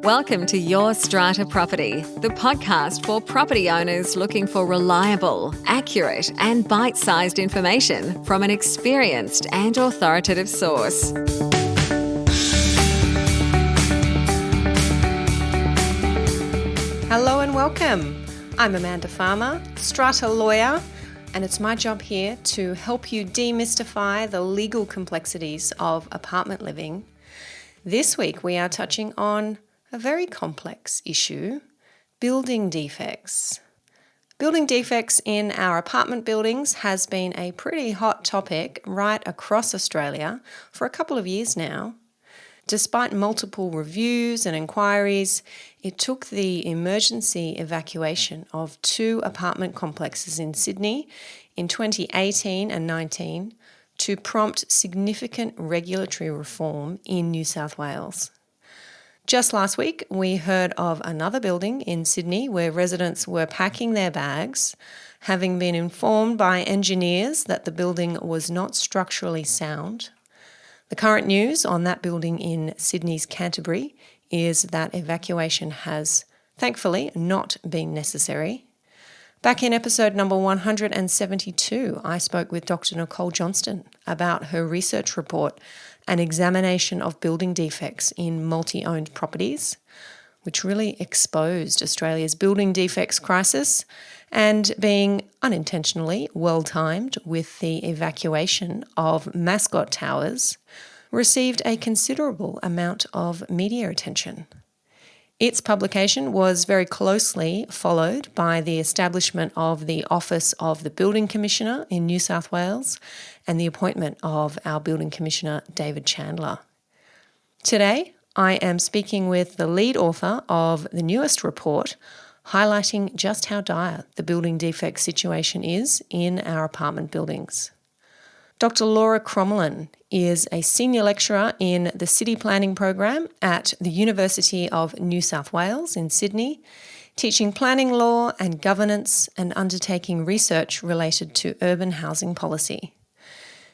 Welcome to Your Strata Property, the podcast for property owners looking for reliable, accurate, and bite-sized information from an experienced and authoritative source. Hello and welcome. I'm Amanda Farmer, Strata lawyer, and it's my job here to help you demystify the legal complexities of apartment living. This week we are touching on a very complex issue, building defects. Building defects in our apartment buildings has been a pretty hot topic right across Australia for a couple of years now. Despite multiple reviews and inquiries, it took the emergency evacuation of 2 apartment complexes in Sydney in 2018 and 19 to prompt significant regulatory reform in New South Wales. Just last week, we heard of another building in Sydney where residents were packing their bags, having been informed by engineers that the building was not structurally sound. The current news on that building in Sydney's Canterbury is that evacuation has, thankfully, not been necessary. Back in episode number 172, I spoke with Dr. Nicole Johnston about her research report, an examination of building defects in multi-owned properties, which really exposed Australia's building defects crisis and being unintentionally well-timed with the evacuation of Mascot Towers, received a considerable amount of media attention. Its publication was very closely followed by the establishment of the Office of the Building Commissioner in New South Wales and the appointment of our Building Commissioner, David Chandler. Today, I am speaking with the lead author of the newest report, highlighting just how dire the building defect situation is in our apartment buildings. Dr. Laura Crommelin is a senior lecturer in the City Planning Program at the University of New South Wales in Sydney, teaching planning law and governance and undertaking research related to urban housing policy.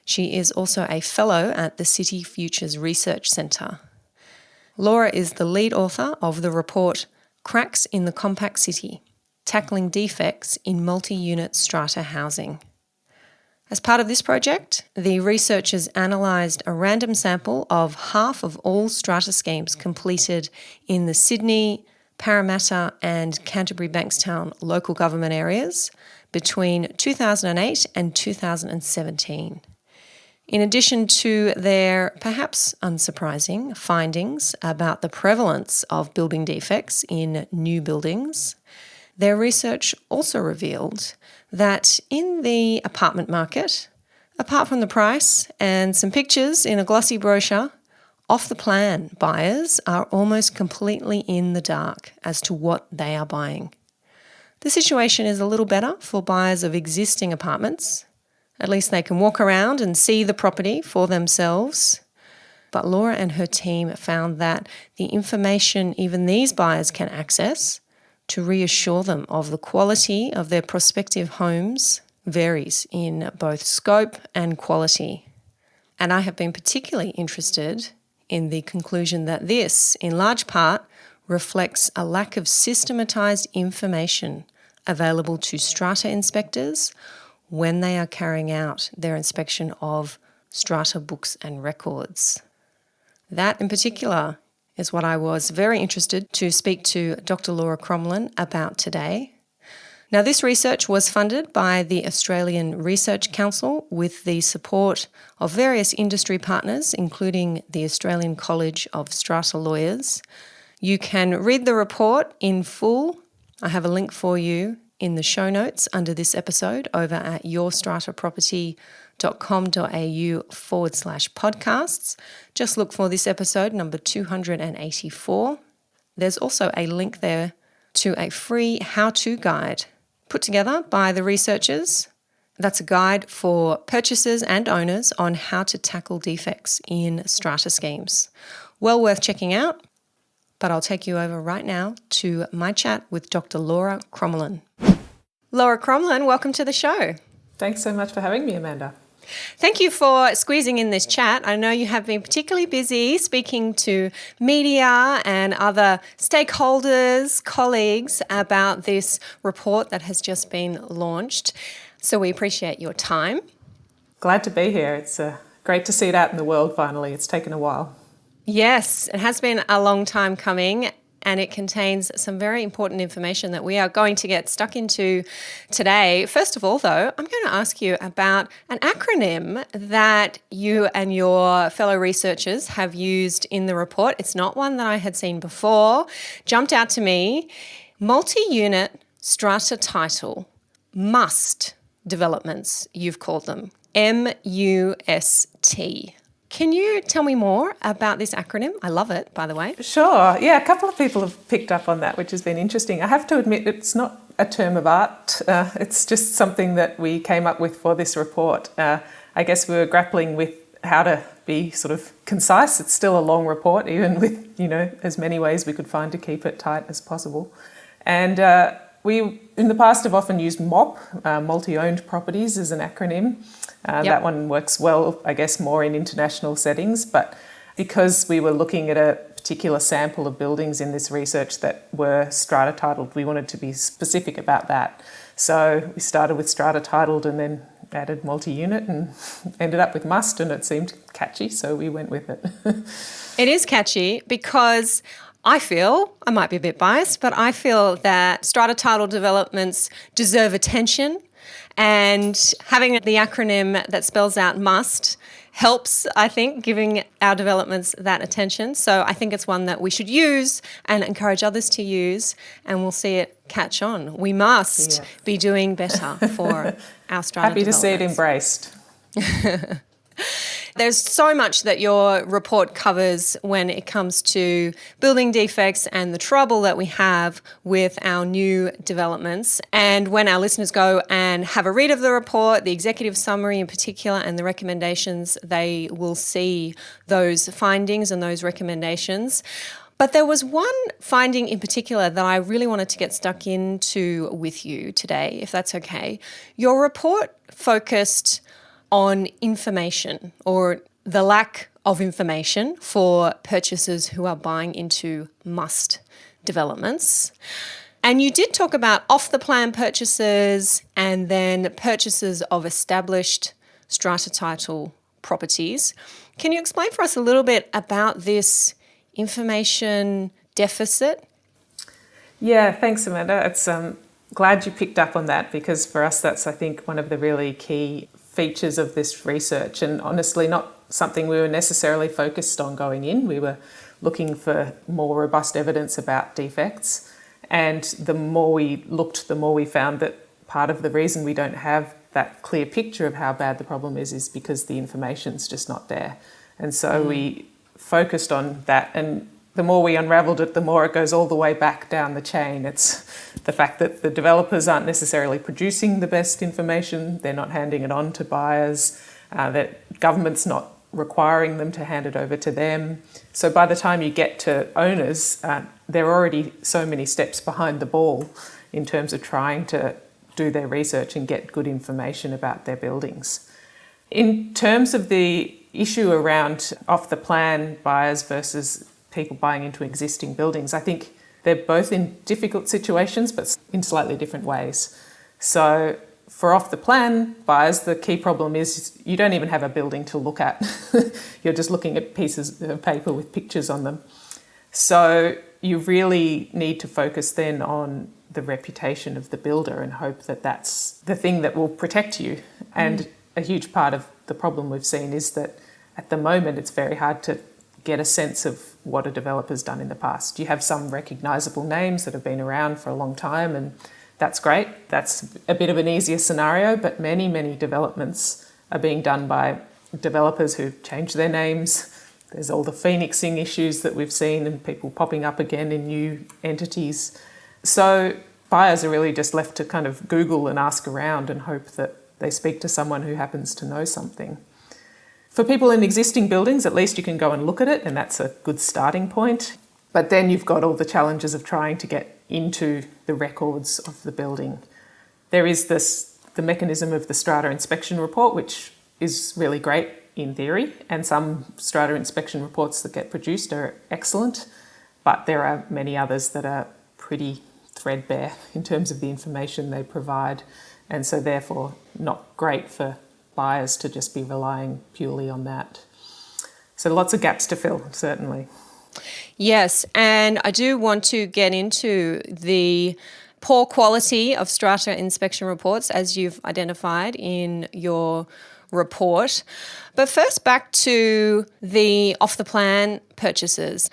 She is also a fellow at the City Futures Research Centre. Laura is the lead author of the report Cracks in the Compact City, Tackling Defects in Multi-Unit Strata Housing. As part of this project, the researchers analysed a random sample of half of all strata schemes completed in the Sydney, Parramatta and Canterbury-Bankstown local government areas between 2008 and 2017. In addition to their perhaps unsurprising findings about the prevalence of building defects in new buildings, their research also revealed that in the apartment market, apart from the price and some pictures in a glossy brochure, off-the-plan buyers are almost completely in the dark as to what they are buying. The situation is a little better for buyers of existing apartments. At least they can walk around and see the property for themselves. But Laura and her team found that the information even these buyers can access to reassure them of the quality of their prospective homes varies in both scope and quality. And I have been particularly interested in the conclusion that this, in large part, reflects a lack of systematised information available to strata inspectors when they are carrying out their inspection of strata books and records. That in particular is what I was very interested to speak to Dr. Laura Crommelin about today. Now, this research was funded by the Australian Research Council with the support of various industry partners, including the Australian College of Strata Lawyers. You can read the report in full. I have a link for you in the show notes under this episode over at yourstrataproperty.com.au/podcasts. Just look for this episode number 284. There's also a link there to a free how-to guide put together by the researchers. That's a guide for purchasers and owners on how to tackle defects in strata schemes. Well worth checking out, but I'll take you over right now to my chat with Dr. Laura Crommelin. Laura Crommelin, welcome to the show. Thanks so much for having me, Amanda. Thank you for squeezing in this chat. I know you have been particularly busy speaking to media and other stakeholders, colleagues about this report that has just been launched. So we appreciate your time. Glad to be here. It's great to see it out in the world finally. It's taken a while. Yes, it has been a long time coming, and it contains some very important information that we are going to get stuck into today. First of all, though, I'm going to ask you about an acronym that you and your fellow researchers have used in the report. It's not one that I had seen before. Jumped out to me. Multi-unit strata title must developments, you've called them. MUST. Can you tell me more about this acronym? I love it, by the way. Sure. Yeah, a couple of people have picked up on that, which has been interesting. I have to admit it's not a term of art. It's just something that we came up with for this report. I guess we were grappling with how to be sort of concise. It's still a long report, even with, as many ways we could find to keep it tight as possible. And we, in the past, have often used MOP, multi-owned properties, as an acronym. That one works well, I guess, more in international settings. But because we were looking at a particular sample of buildings in this research that were strata titled, we wanted to be specific about that. So we started with strata titled and then added multi-unit and ended up with must, and it seemed catchy, so we went with it. It is catchy because I might be a bit biased, but I feel that strata title developments deserve attention, and having the acronym that spells out must helps, I think, giving our developments that attention. So I think it's one that we should use and encourage others to use, and we'll see it catch on. We must be doing better for our strata Happy to see it developments. embraced. There's so much that your report covers when it comes to building defects and the trouble that we have with our new developments. And when our listeners go and have a read of the report, the executive summary in particular, and the recommendations, they will see those findings and those recommendations. But there was one finding in particular that I really wanted to get stuck into with you today, if that's okay. Your report focused on information, or the lack of information for purchasers who are buying into must developments. And you did talk about off-the-plan purchases and then purchases of established strata title properties. Can you explain for us a little bit about this information deficit? Yeah, thanks, Amanda. It's glad you picked up on that, because for us that's, I think, one of the really key features of this research, and honestly not something we were necessarily focused on going in. We were looking for more robust evidence about defects, and the more we looked, the more we found that part of the reason we don't have that clear picture of how bad the problem is because the information's just not there. And so we focused on that, and the more we unravelled it, the more it goes all the way back down the chain. It's the fact that the developers aren't necessarily producing the best information, they're not handing it on to buyers, that government's not requiring them to hand it over to them. So by the time you get to owners, they're already so many steps behind the ball in terms of trying to do their research and get good information about their buildings. In terms of the issue around off-the-plan buyers versus people buying into existing buildings, I think they're both in difficult situations, but in slightly different ways. So for off-the-plan buyers, the key problem is you don't even have a building to look at. You're just looking at pieces of paper with pictures on them. So you really need to focus then on the reputation of the builder and hope that that's the thing that will protect you. And a huge part of the problem we've seen is that at the moment it's very hard to get a sense of what a developer's done in the past. You have some recognisable names that have been around for a long time, and that's great. That's a bit of an easier scenario, but many, many developments are being done by developers who've changed their names. There's all the phoenixing issues that we've seen and people popping up again in new entities. So buyers are really just left to kind of Google and ask around and hope that they speak to someone who happens to know something. For people in existing buildings, at least you can go and look at it, and that's a good starting point. But then you've got all the challenges of trying to get into the records of the building. There is the mechanism of the Strata inspection report, which is really great in theory, and some strata inspection reports that get produced are excellent, but there are many others that are pretty threadbare in terms of the information they provide, and so therefore not great for buyers to just be relying purely on that. So lots of gaps to fill, certainly. Yes, and I do want to get into the poor quality of strata inspection reports, as you've identified in your report. But first, back to the off-the-plan purchases.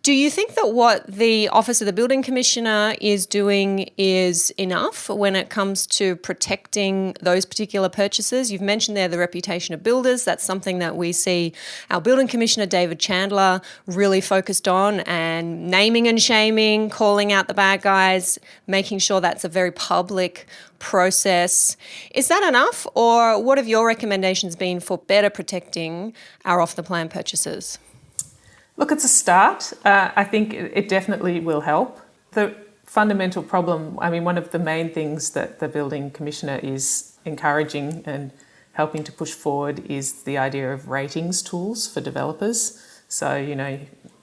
Do you think that what the Office of the Building Commissioner is doing is enough when it comes to protecting those particular purchases? You've mentioned there the reputation of builders. That's something that we see our Building Commissioner, David Chandler, really focused on, and naming and shaming, calling out the bad guys, making sure that's a very public process. Is that enough, or what have your recommendations been for better protecting our off-the-plan purchases? Look, it's a start. I think it definitely will help. The fundamental problem, one of the main things that the Building Commissioner is encouraging and helping to push forward is the idea of ratings tools for developers. So,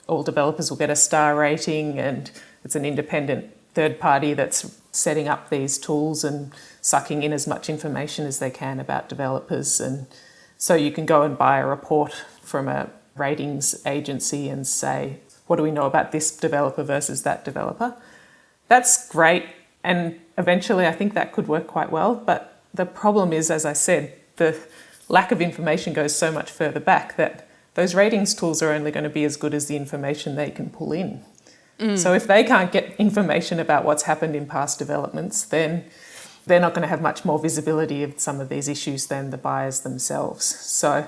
all developers will get a star rating, and it's an independent third party that's setting up these tools and sucking in as much information as they can about developers. And so you can go and buy a report from a ratings agency and say, what do we know about this developer versus that developer? That's great, and eventually I think that could work quite well, but the problem is, as I said, the lack of information goes so much further back that those ratings tools are only going to be as good as the information they can pull in. So if they can't get information about what's happened in past developments, then they're not going to have much more visibility of some of these issues than the buyers themselves. So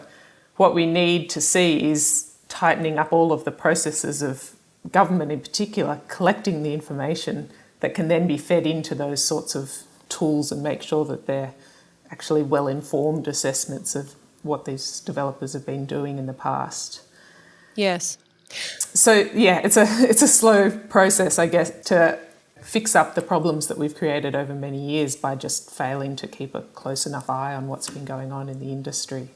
what we need to see is tightening up all of the processes of government in particular, collecting the information that can then be fed into those sorts of tools and make sure that they're actually well-informed assessments of what these developers have been doing in the past. Yes. So, yeah, it's a slow process, I guess, to fix up the problems that we've created over many years by just failing to keep a close enough eye on what's been going on in the industry.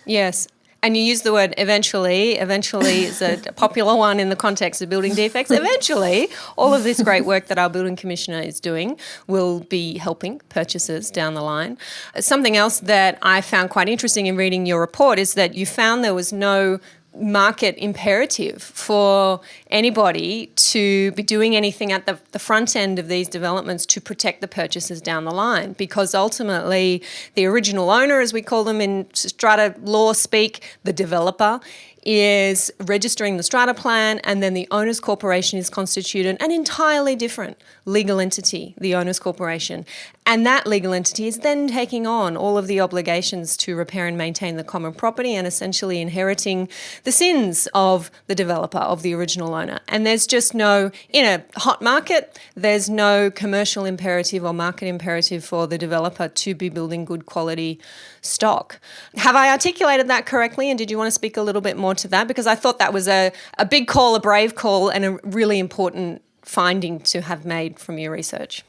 Yes. And you use the word eventually. Eventually is a popular one in the context of building defects. Eventually, all of this great work that our Building Commissioner is doing will be helping purchasers down the line. Something else that I found quite interesting in reading your report is that you found there was no market imperative for anybody to be doing anything at the front end of these developments to protect the purchasers down the line, because ultimately the original owner, as we call them in strata law speak, the developer, is registering the strata plan, and then the owner's corporation is constituted an entirely different legal entity, the owner's corporation. And that legal entity is then taking on all of the obligations to repair and maintain the common property and essentially inheriting the sins of the developer, of the original owner. And there's just no, in a hot market, there's no commercial imperative or market imperative for the developer to be building good quality stock. Have I articulated that correctly? And did you want to speak a little bit more to that? Because I thought that was a big call, a brave call, and a really important finding to have made from your research.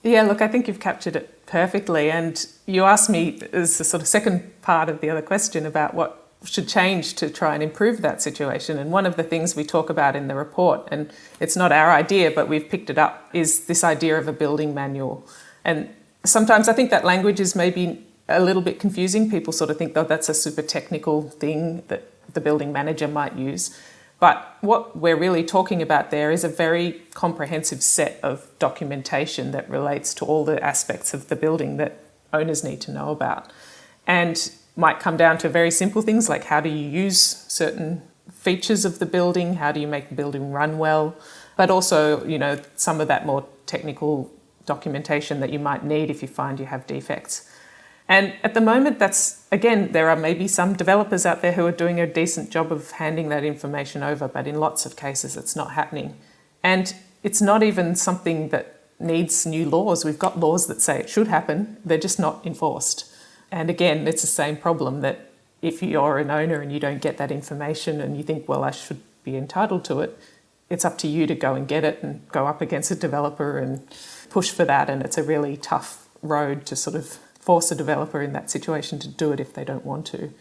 Yeah, look, I think you've captured it perfectly. And you asked me as the sort of second part of the other question about what should change to try and improve that situation. And one of the things we talk about in the report, and it's not our idea, but we've picked it up, is this idea of a building manual. And sometimes I think that language is maybe a little bit confusing. People sort of think, oh, that's a super technical thing that the building manager might use. But what we're really talking about there is a very comprehensive set of documentation that relates to all the aspects of the building that owners need to know about. And might come down to very simple things like how do you use certain features of the building, how do you make the building run well, but also, some of that more technical documentation that you might need if you find you have defects. And at the moment, there are maybe some developers out there who are doing a decent job of handing that information over, but in lots of cases it's not happening. And it's not even something that needs new laws. We've got laws that say it should happen, they're just not enforced. And again, it's the same problem that if you're an owner and you don't get that information and you think, well, I should be entitled to it, it's up to you to go and get it and go up against a developer and push for that. And it's a really tough road to sort of force a developer in that situation to do it if they don't want to.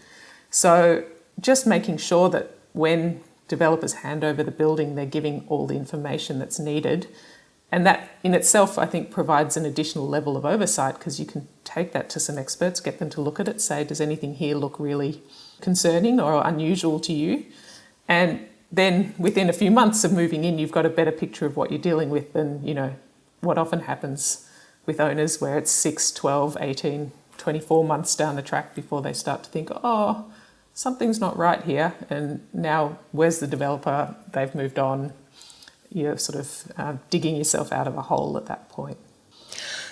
So just making sure that when developers hand over the building, they're giving all the information that's needed. And that in itself, I think, provides an additional level of oversight, because you can take that to some experts, get them to look at it, say, does anything here look really concerning or unusual to you? And then within a few months of moving in, you've got a better picture of what you're dealing with than, what often happens with owners, where it's 6, 12, 18, 24 months down the track before they start to think, oh, something's not right here. And now, where's the developer? They've moved on. You're sort of digging yourself out of a hole at that point.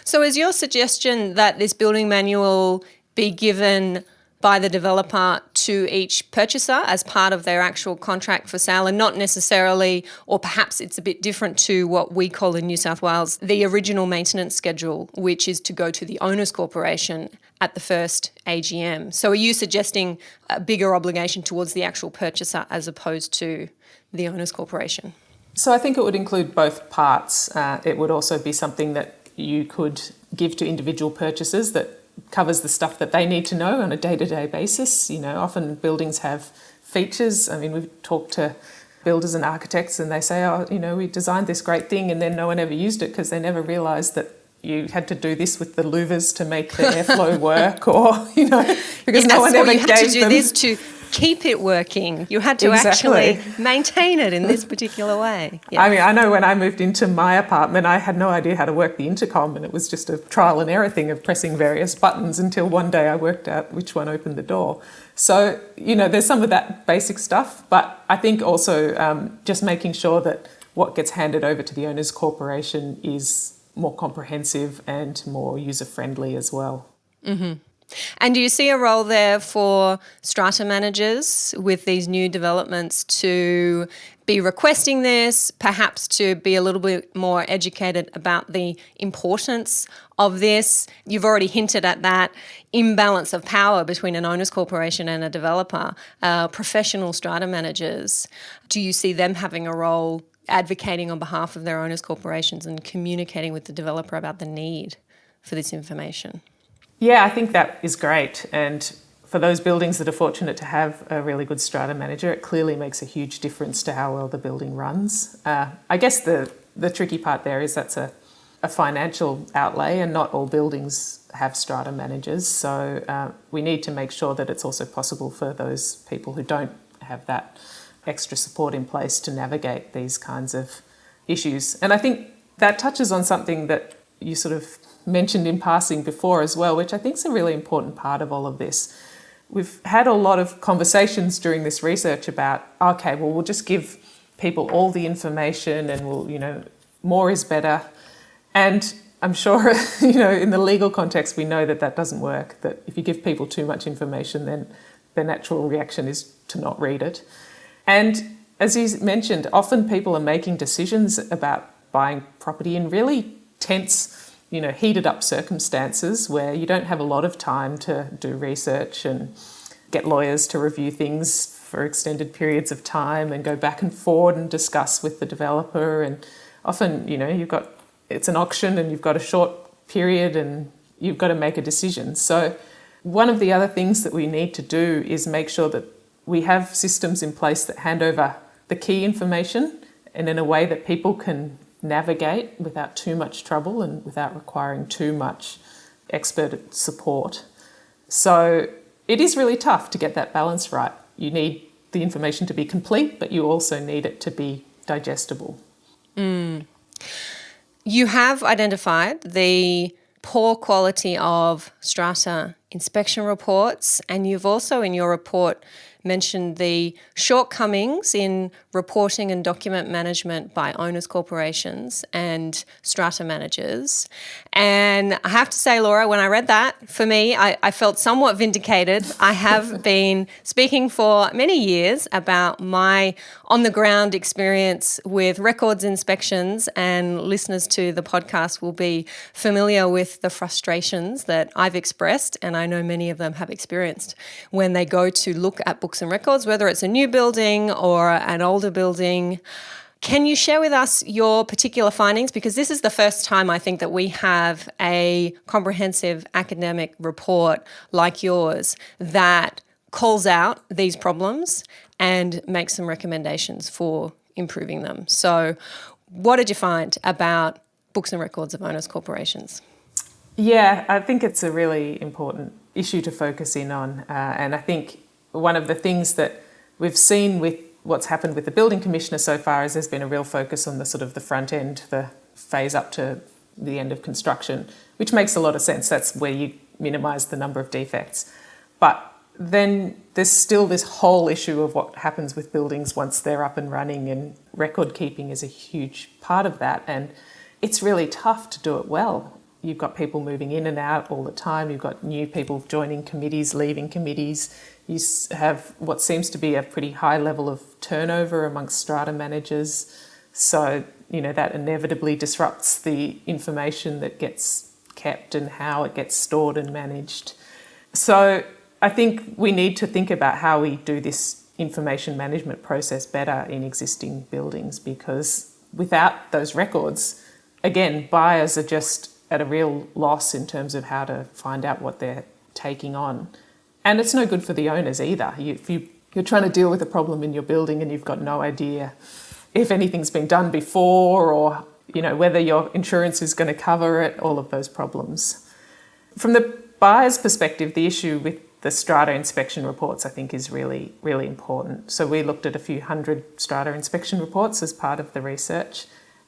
So is your suggestion that this building manual be given by the developer to each purchaser as part of their actual contract for sale, and not necessarily, or perhaps it's a bit different to what we call in New South Wales, the original maintenance schedule, which is to go to the Owners Corporation at the first AGM? So are you suggesting a bigger obligation towards the actual purchaser as opposed to the Owners Corporation? So I think it would include both parts. It would also be something that you could give to individual purchasers that covers the stuff that they need to know on a day-to-day basis. Often buildings have features. I mean, we've talked to builders and architects and they say, we designed this great thing and then no one ever used it because they never realised that you had to do this with the louvers to make the airflow work, or, because no one ever gave them... You had to do this to keep it working. You had to actually maintain it in this particular way. Yeah. I mean, I know when I moved into my apartment, I had no idea how to work the intercom, and it was just a trial and error thing of pressing various buttons until one day I worked out which one opened the door. So, there's some of that basic stuff, but I think also just making sure that what gets handed over to the Owners Corporation is more comprehensive and more user-friendly as well. Mm-hmm. And do you see a role there for strata managers with these new developments to be requesting this, perhaps to be a little bit more educated about the importance of this? You've already hinted at that imbalance of power between an owners corporation and a developer. Professional strata managers, do you see them having a role advocating on behalf of their owners corporations and communicating with the developer about the need for this information? Yeah, I think that is great. And for those buildings that are fortunate to have a really good strata manager, it clearly makes a huge difference to how well the building runs. I guess the tricky part there is that's a financial outlay, and not all buildings have strata managers. So we need to make sure that it's also possible for those people who don't have that extra support in place to navigate these kinds of issues. And I think that touches on something that you sort of mentioned in passing before as well, which I think is a really important part of all of this. We've had a lot of conversations during this research about, okay, well, we'll just give people all the information and we'll, more is better. And I'm sure, in the legal context, we know that doesn't work, that if you give people too much information, then their natural reaction is to not read it. And as you mentioned, often people are making decisions about buying property in really tense, heated up circumstances where you don't have a lot of time to do research and get lawyers to review things for extended periods of time and go back and forward and discuss with the developer. And often, it's an auction and you've got a short period and you've got to make a decision. So one of the other things that we need to do is make sure that we have systems in place that hand over the key information and in a way that people can navigate without too much trouble and without requiring too much expert support. So it is really tough to get that balance right. You need the information to be complete, but you also need it to be digestible. You have identified the poor quality of strata inspection reports, and you've also in your report mentioned the shortcomings in reporting and document management by owners corporations and strata managers. And I have to say, Laura, when I read that, for me, I felt somewhat vindicated. I have been speaking for many years about my on-the-ground experience with records inspections, and listeners to the podcast will be familiar with the frustrations that I've expressed, and I know many of them have experienced when they go to look at books and records, whether it's a new building or an older building. Can you share with us your particular findings? Because this is the first time I think that we have a comprehensive academic report like yours that calls out these problems and makes some recommendations for improving them. So what did you find about books and records of owners' corporations? Yeah, I think it's a really important issue to focus in on. And I think one of the things that we've seen with what's happened with the building commissioner so far is there's been a real focus on the sort of the front end, the phase up to the end of construction, which makes a lot of sense. That's where you minimise the number of defects. But then there's still this whole issue of what happens with buildings once they're up and running, and record keeping is a huge part of that. And it's really tough to do it well. You've got people moving in and out all the time. You've got new people joining committees, leaving committees. You have what seems to be a pretty high level of turnover amongst strata managers. So, that inevitably disrupts the information that gets kept and how it gets stored and managed. So I think we need to think about how we do this information management process better in existing buildings, because without those records, again, buyers are just at a real loss in terms of how to find out what they're taking on. And it's no good for the owners either. If you're trying to deal with a problem in your building and you've got no idea if anything's been done before, or whether your insurance is going to cover it, all of those problems. From the buyer's perspective, the issue with the strata inspection reports, I think, is really, really important. So we looked at a few hundred strata inspection reports as part of the research,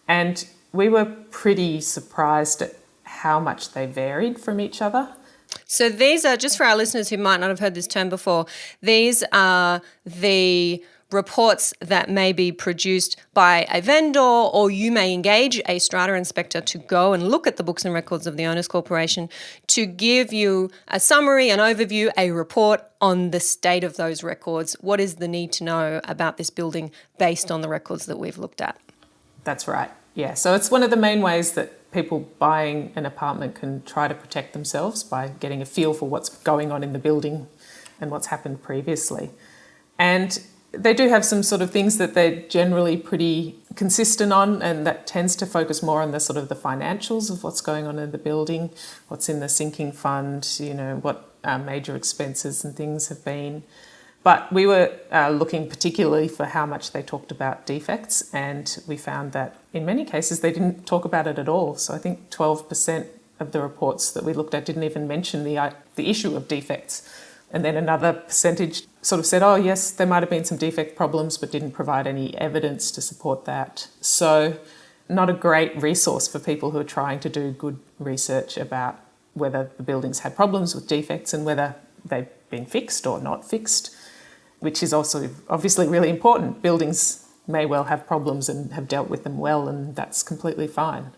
and we were pretty surprised at how much they varied from each other. So these are, just for our listeners who might not have heard this term before, these are the reports that may be produced by a vendor, or you may engage a strata inspector to go and look at the books and records of the owners' corporation to give you a summary, an overview, a report on the state of those records. What is the need to know about this building based on the records that we've looked at? That's right. Yeah, so it's one of the main ways that people buying an apartment can try to protect themselves, by getting a feel for what's going on in the building and what's happened previously. And they do have some sort of things that they're generally pretty consistent on, and that tends to focus more on the sort of the financials of what's going on in the building, what's in the sinking fund, what major expenses and things have been. But we were looking particularly for how much they talked about defects, and we found that in many cases they didn't talk about it at all. So I think 12% of the reports that we looked at didn't even mention the issue of defects. And then another percentage sort of said, oh yes, there might have been some defect problems, but didn't provide any evidence to support that. So not a great resource for people who are trying to do good research about whether the buildings had problems with defects and whether they've been fixed or not fixed, which is also obviously really important. Buildings may well have problems and have dealt with them well, and that's completely fine.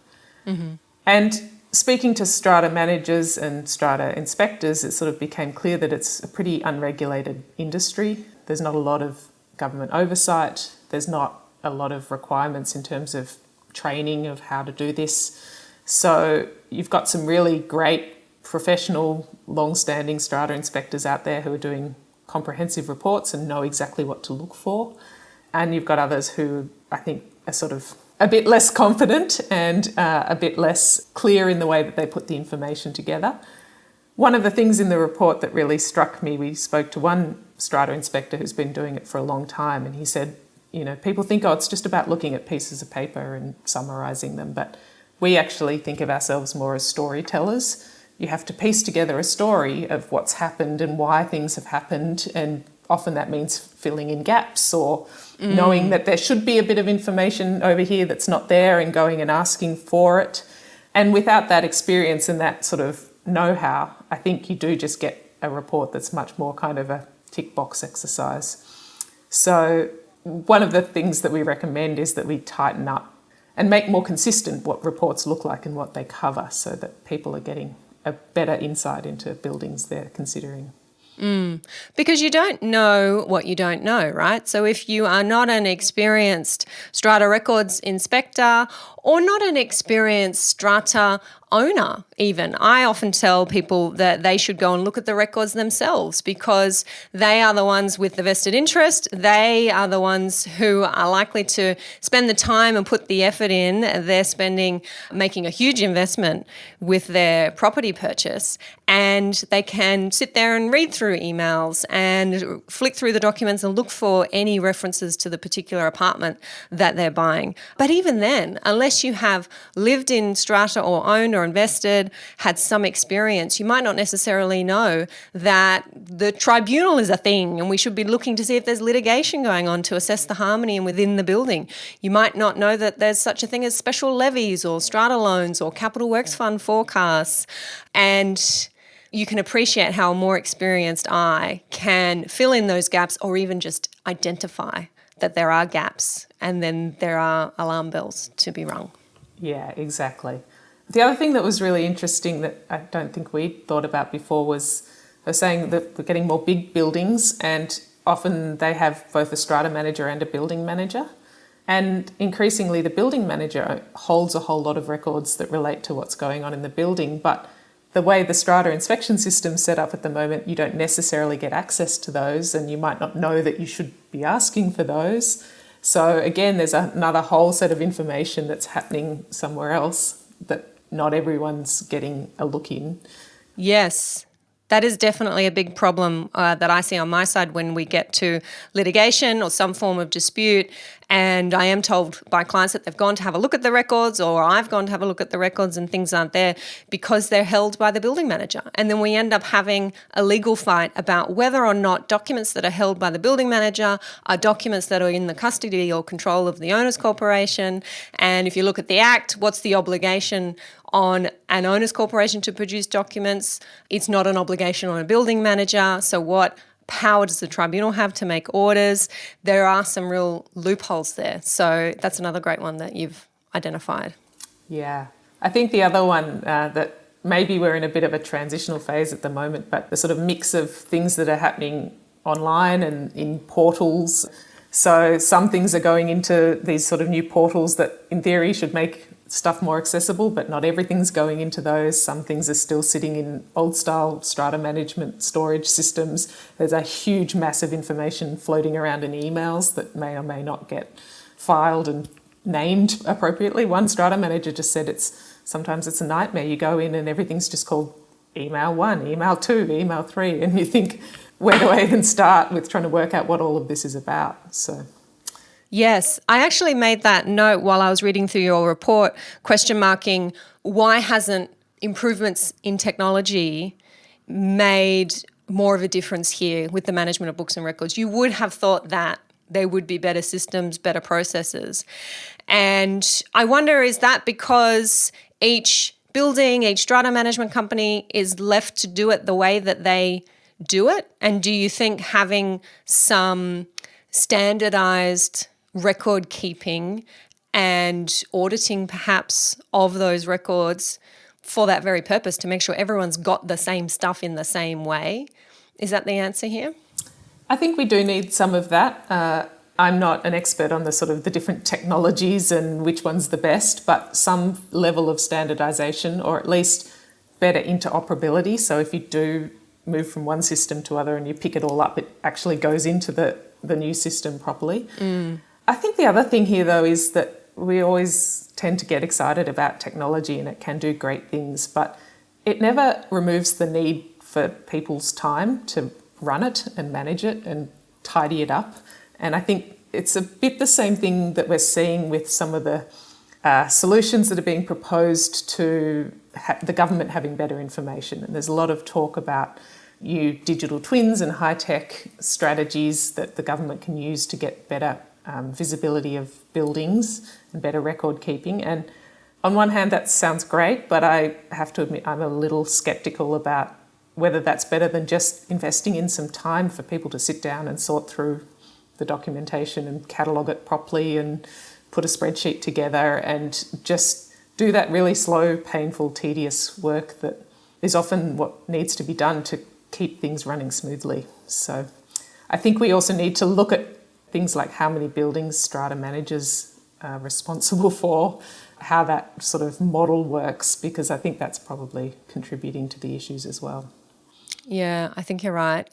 Mm-hmm. And speaking to strata managers and strata inspectors, it sort of became clear that it's a pretty unregulated industry. There's not a lot of government oversight. There's not a lot of requirements in terms of training of how to do this. So you've got some really great professional, long-standing strata inspectors out there who are doing comprehensive reports and know exactly what to look for. And you've got others who I think are sort of a bit less confident and a bit less clear in the way that they put the information together. One of the things in the report that really struck me, we spoke to one strata inspector who's been doing it for a long time, and he said, people think, it's just about looking at pieces of paper and summarising them, but we actually think of ourselves more as storytellers. You have to piece together a story of what's happened and why things have happened, and often that means filling in gaps or knowing that there should be a bit of information over here that's not there and going and asking for it. And without that experience and that sort of know-how, I think you do just get a report that's much more kind of a tick box exercise. So one of the things that we recommend is that we tighten up and make more consistent what reports look like and what they cover, so that people are getting a better insight into buildings they're considering. Because you don't know what you don't know, right? So if you are not an experienced strata records inspector or not an experienced strata owner even. I often tell people that they should go and look at the records themselves because they are the ones with the vested interest. They are the ones who are likely to spend the time and put the effort in. They're making a huge investment with their property purchase, and they can sit there and read through emails and flick through the documents and look for any references to the particular apartment that they're buying. But even then, unless you have lived in strata or owned or invested, had some experience, you might not necessarily know that the tribunal is a thing and we should be looking to see if there's litigation going on to assess the harmony within the building. You might not know that there's such a thing as special levies or strata loans or capital works fund forecasts. And you can appreciate how a more experienced eye can fill in those gaps or even just identify that there are gaps and then there are alarm bells to be rung. Yeah, exactly. The other thing that was really interesting that I don't think we'd thought about before was they're saying that we're getting more big buildings and often they have both a strata manager and a building manager. And increasingly the building manager holds a whole lot of records that relate to what's going on in the building, but the way the strata inspection system's set up at the moment, you don't necessarily get access to those and you might not know that you should be asking for those. So again, there's another whole set of information that's happening somewhere else that not everyone's getting a look in. Yes, that is definitely a big problem that I see on my side when we get to litigation or some form of dispute, and I am told by clients that they've gone to have a look at the records or I've gone to have a look at the records and things aren't there because they're held by the building manager. And then we end up having a legal fight about whether or not documents that are held by the building manager are documents that are in the custody or control of the owners corporation. And if you look at the Act, what's the obligation on an owners corporation to produce documents? It's not an obligation on a building manager. So what power does the tribunal have to make orders? There are some real loopholes there. So that's another great one that you've identified. Yeah. I think the other one that maybe we're in a bit of a transitional phase at the moment, but the sort of mix of things that are happening online and in portals. So some things are going into these sort of new portals that in theory should make stuff more accessible, but not everything's going into those. Some things are still sitting in old style strata management storage systems. There's a huge mass of information floating around in emails that may or may not get filed and named appropriately. One strata manager just said sometimes it's a nightmare. You go in and everything's just called email 1, email 2, email 3, and you think, where do I even start with trying to work out what all of this is about? So yes, I actually made that note while I was reading through your report, question marking why hasn't improvements in technology made more of a difference here with the management of books and records? You would have thought that there would be better systems, better processes. And I wonder, is that because each building, each strata management company is left to do it the way that they do it? And do you think having some standardized record keeping and auditing perhaps of those records for that very purpose to make sure everyone's got the same stuff in the same way, is that the answer here? I think we do need some of that. I'm not an expert on the sort of the different technologies and which one's the best, but some level of standardization or at least better interoperability. So if you do move from one system to other and you pick it all up, it actually goes into the new system properly. I think the other thing here, though, is that we always tend to get excited about technology and it can do great things, but it never removes the need for people's time to run it and manage it and tidy it up. And I think it's a bit the same thing that we're seeing with some of the solutions that are being proposed to the government having better information. And there's a lot of talk about new digital twins and high-tech strategies that the government can use to get better visibility of buildings and better record keeping. And on one hand, that sounds great, but I have to admit I'm a little sceptical about whether that's better than just investing in some time for people to sit down and sort through the documentation and catalogue it properly and put a spreadsheet together and just do that really slow, painful, tedious work that is often what needs to be done to keep things running smoothly. So I think we also need to look at things like how many buildings strata managers are responsible for, how that sort of model works, because I think that's probably contributing to the issues as well. Yeah, I think you're right.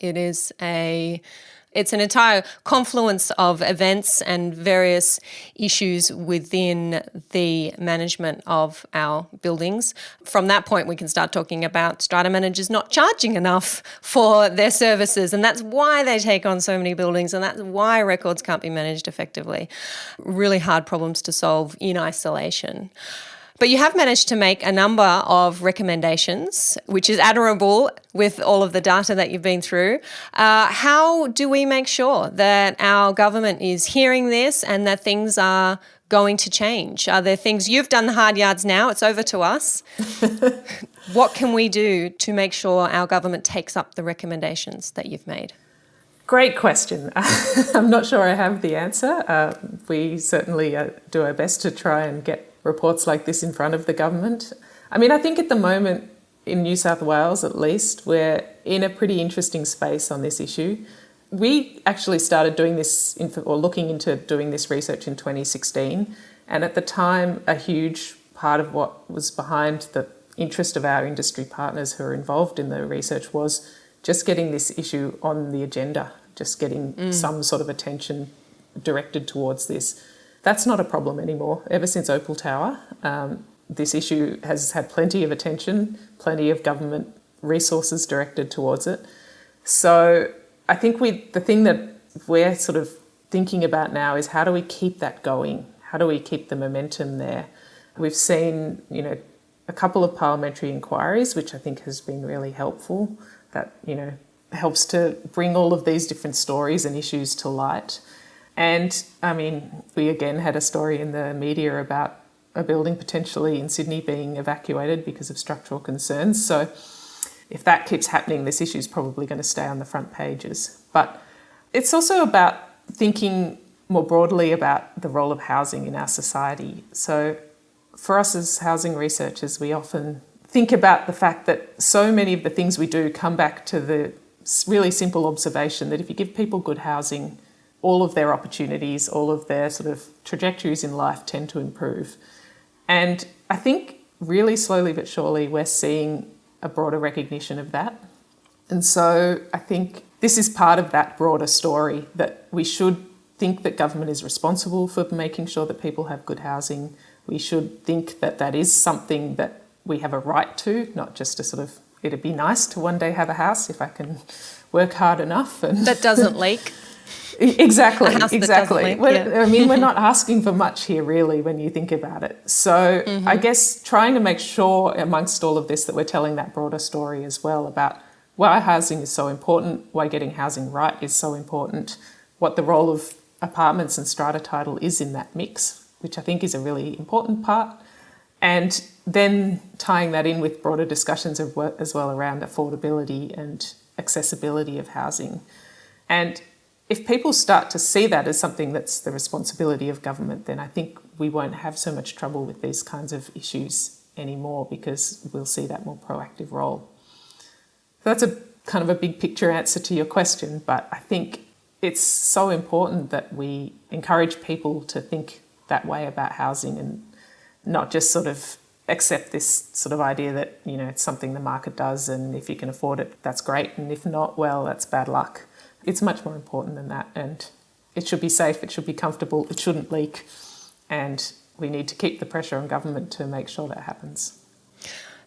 It's an entire confluence of events and various issues within the management of our buildings. From that point, we can start talking about strata managers not charging enough for their services, and that's why they take on so many buildings, and that's why records can't be managed effectively. Really hard problems to solve in isolation. But you have managed to make a number of recommendations, which is admirable with all of the data that you've been through. How do we make sure that our government is hearing this and that things are going to change? Are there things, you've done the hard yards now, it's over to us. What can we do to make sure our government takes up the recommendations that you've made? Great question. I'm not sure I have the answer. We certainly do our best to try and get reports like this in front of the government. I mean, I think at the moment in New South Wales, at least, we're in a pretty interesting space on this issue. We actually started doing this or looking into doing this research in 2016. And at the time, a huge part of what was behind the interest of our industry partners who are involved in the research was just getting this issue on the agenda, just getting some sort of attention directed towards this. That's not a problem anymore. Ever since Opal Tower, this issue has had plenty of attention, plenty of government resources directed towards it. So I think the thing that we're sort of thinking about now is how do we keep that going? How do we keep the momentum there? We've seen, a couple of parliamentary inquiries, which I think has been really helpful. That, helps to bring all of these different stories and issues to light. And, I mean, we again had a story in the media about a building potentially in Sydney being evacuated because of structural concerns. So if that keeps happening, this issue is probably going to stay on the front pages. But it's also about thinking more broadly about the role of housing in our society. So for us as housing researchers, we often think about the fact that so many of the things we do come back to the really simple observation that if you give people good housing, all of their opportunities, all of their sort of trajectories in life tend to improve. And I think really slowly but surely we're seeing a broader recognition of that. And so I think this is part of that broader story, that we should think that government is responsible for making sure that people have good housing. We should think that that is something that we have a right to, not just a sort of, it'd be nice to one day have a house if I can work hard enough. And that doesn't leak. Exactly. Leak, yeah. I mean, we're not asking for much here, really, when you think about it. So I guess trying to make sure amongst all of this that we're telling that broader story as well about why housing is so important, why getting housing right is so important, what the role of apartments and strata title is in that mix, which I think is a really important part. And then tying that in with broader discussions as well around affordability and accessibility of housing. And if people start to see that as something that's the responsibility of government, then I think we won't have so much trouble with these kinds of issues anymore, because we'll see that more proactive role. So that's a kind of a big picture answer to your question, but I think it's so important that we encourage people to think that way about housing and not just sort of accept this sort of idea that, it's something the market does, and if you can afford it, that's great, and if not, well, that's bad luck. It's much more important than that, and it should be safe, it should be comfortable, it shouldn't leak, and we need to keep the pressure on government to make sure that happens.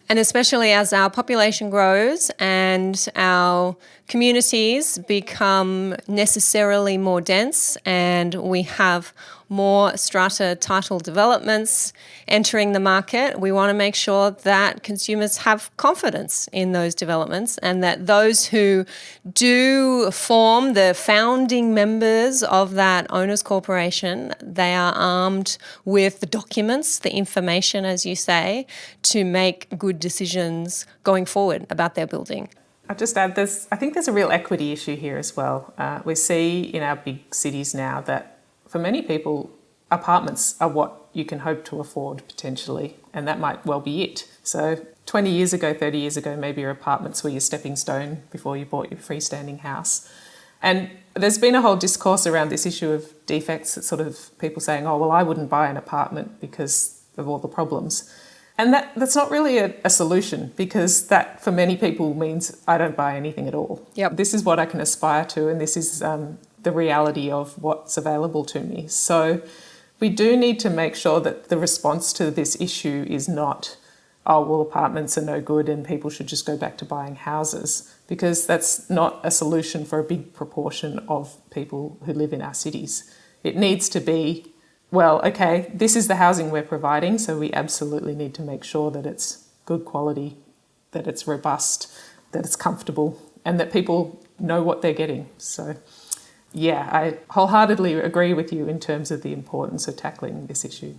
And especially as our population grows and our communities become necessarily more dense and we have more strata title developments entering the market, we want to make sure that consumers have confidence in those developments, and that those who do form the founding members of that owners corporation, they are armed with the documents, the information, as you say, to make good decisions going forward about their building. I'll just add, I think there's a real equity issue here as well. We see in our big cities now that for many people, apartments are what you can hope to afford potentially, and that might well be it. So 20 years ago, 30 years ago, maybe your apartments were your stepping stone before you bought your freestanding house. And there's been a whole discourse around this issue of defects, that sort of people saying, oh, well, I wouldn't buy an apartment because of all the problems. And that's not really a solution, because that for many people means I don't buy anything at all. Yep. This is what I can aspire to, and this is the reality of what's available to me. So we do need to make sure that the response to this issue is not, oh, well, apartments are no good and people should just go back to buying houses, because that's not a solution for a big proportion of people who live in our cities. It needs to be, well, okay, this is the housing we're providing, so we absolutely need to make sure that it's good quality, that it's robust, that it's comfortable, and that people know what they're getting. So, yeah, I wholeheartedly agree with you in terms of the importance of tackling this issue.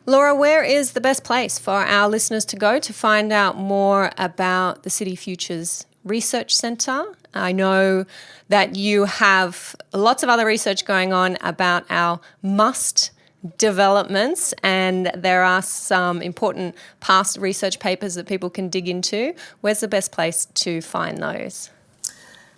Laura, where is the best place for our listeners to go to find out more about the City Futures Research Centre? I know that you have lots of other research going on about our must developments, and there are some important past research papers that people can dig into. Where's the best place to find those?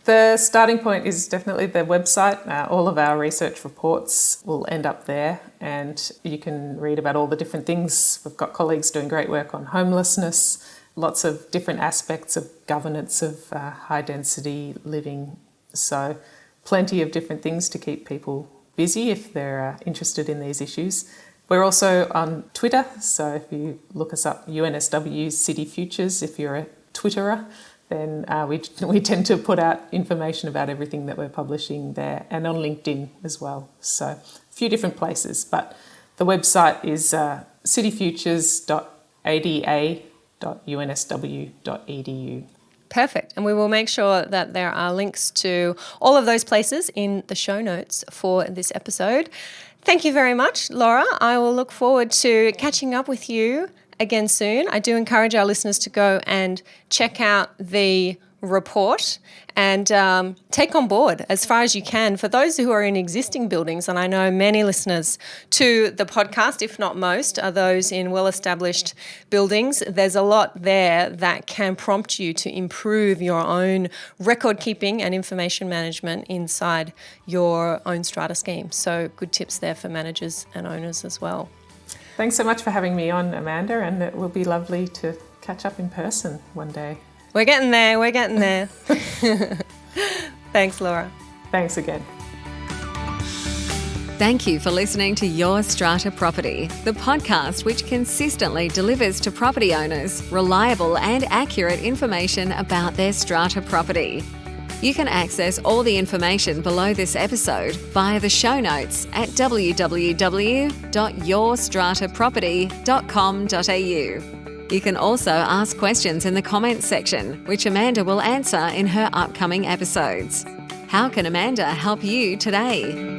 The starting point is definitely the website. All of our research reports will end up there, and you can read about all the different things. We've got colleagues doing great work on homelessness, lots of different aspects of governance of high density living. So plenty of different things to keep people busy if they're interested in these issues. We're also on Twitter, so if you look us up, UNSW City Futures, if you're a Twitterer, then we tend to put out information about everything that we're publishing there, and on LinkedIn as well. So a few different places, but the website is cityfutures.ada.unsw.edu. Perfect. And we will make sure that there are links to all of those places in the show notes for this episode. Thank you very much, Laura. I will look forward to catching up with you again soon. I do encourage our listeners to go and check out the report and take on board as far as you can for those who are in existing buildings. And I know many listeners to the podcast, if not most, are those in well-established buildings. There's a lot there that can prompt you to improve your own record keeping and information management inside your own strata scheme. So good tips there for managers and owners as well. Thanks so much for having me on, Amanda, and it will be lovely to catch up in person one day. We're getting there. Thanks, Laura. Thanks again. Thank you for listening to Your Strata Property, the podcast which consistently delivers to property owners reliable and accurate information about their strata property. You can access all the information below this episode via the show notes at www.yourstrataproperty.com.au. You can also ask questions in the comments section, which Amanda will answer in her upcoming episodes. How can Amanda help you today?